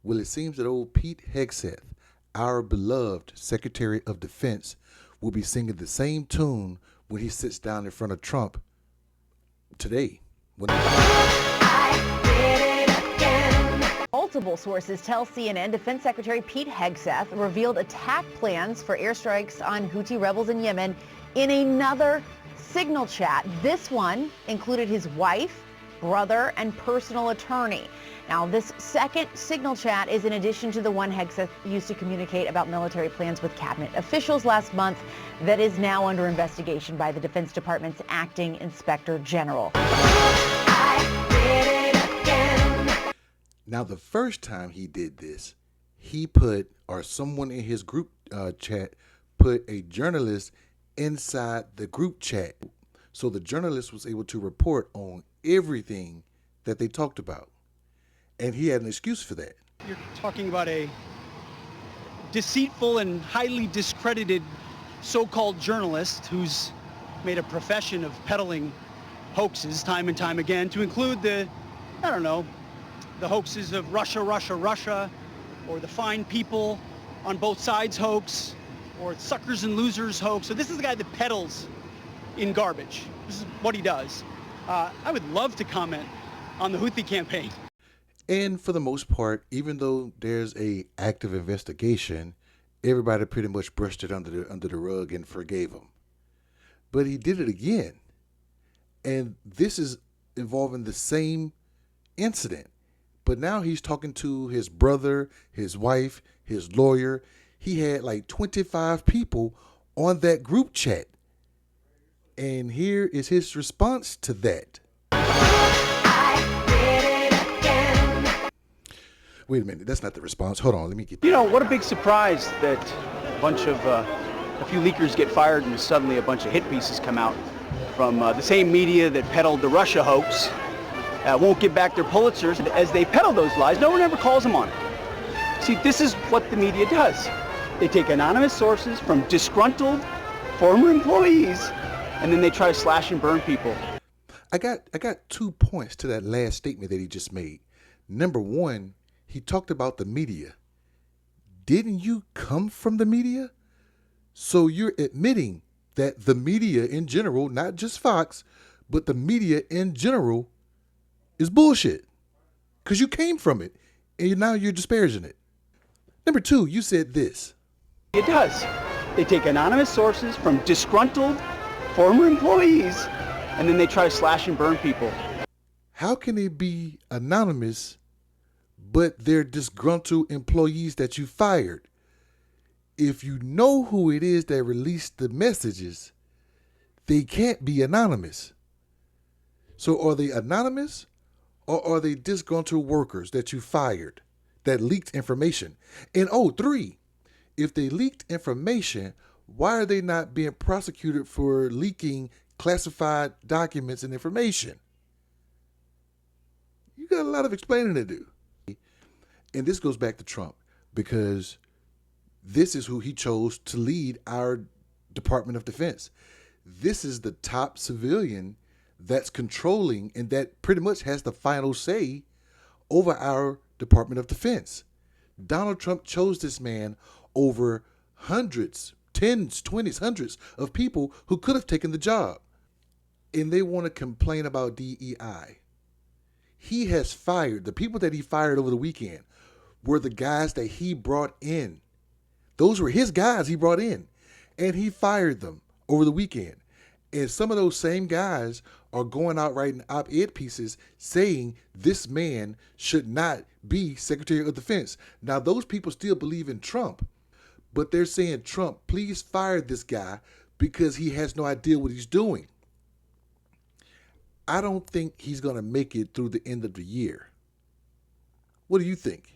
Well, it seems that old Pete Hegseth, our beloved Secretary of Defense, will be singing the same tune when he sits down in front of Trump today. Multiple sources tell CNN Defense Secretary Pete Hegseth revealed attack plans for airstrikes on Houthi rebels in Yemen in another signal chat. This one included his wife, brother, and personal attorney. Now, this second signal chat is in addition to the one Hegseth used to communicate about military plans with cabinet officials last month that is now under investigation by the Defense Department's acting inspector general. Now, the first time he did this, he put, or someone in his group chat, put a journalist inside the group chat. So the journalist was able to report on everything that they talked about. And he had an excuse for that. You're talking about a deceitful and highly discredited so-called journalist who's made a profession of peddling hoaxes time and time again, to include the hoaxes of Russia, or the fine people on both sides hoax, or suckers and losers hoax. So this is the guy that peddles in garbage. This is what he does. I would love to comment on the Houthi campaign. And for the most part, even though there's a active investigation, everybody pretty much brushed it under the rug and forgave him. But he did it again. And this is involving the same incident. But now he's talking to his brother, his wife, his lawyer. He had like 25 people on that group chat. And here is his response to that. Wait a minute, that's not the response. Hold on, let me get that. You know, what a big surprise that a few leakers get fired and suddenly a bunch of hit pieces come out from the same media that peddled the Russia hoax. Won't give back their Pulitzers. As they peddle those lies, no one ever calls them on it. See, this is what the media does. They take anonymous sources from disgruntled former employees, and then they try to slash and burn people. I got 2 points to that last statement that he just made. Number one, he talked about the media. Didn't you come from the media? So you're admitting that the media in general, not just Fox, but the media in general is bullshit. Because you came from it, and now you're disparaging it. Number two, you said this. It does. They take anonymous sources from disgruntled former employees, and then they try to slash and burn people. How can they be anonymous, but they're disgruntled employees that you fired? If you know who it is that released the messages, they can't be anonymous. So are they anonymous, or are they disgruntled workers that you fired that leaked information? And 3, if they leaked information, why are they not being prosecuted for leaking classified documents and information? You got a lot of explaining to do. And this goes back to Trump, because this is who he chose to lead our Department of Defense. This is the top civilian that's controlling and that pretty much has the final say over our Department of Defense. Donald Trump chose this man over hundreds, tens, 20s, hundreds of people who could have taken the job. And they want to complain about DEI. He has fired, the people that he fired over the weekend were the guys that he brought in. Those were his guys he brought in, and he fired them over the weekend. And some of those same guys are going out writing op-ed pieces saying this man should not be Secretary of Defense. Now, those people still believe in Trump, but they're saying, Trump, please fire this guy because he has no idea what he's doing. I don't think he's going to make it through the end of the year. What do you think?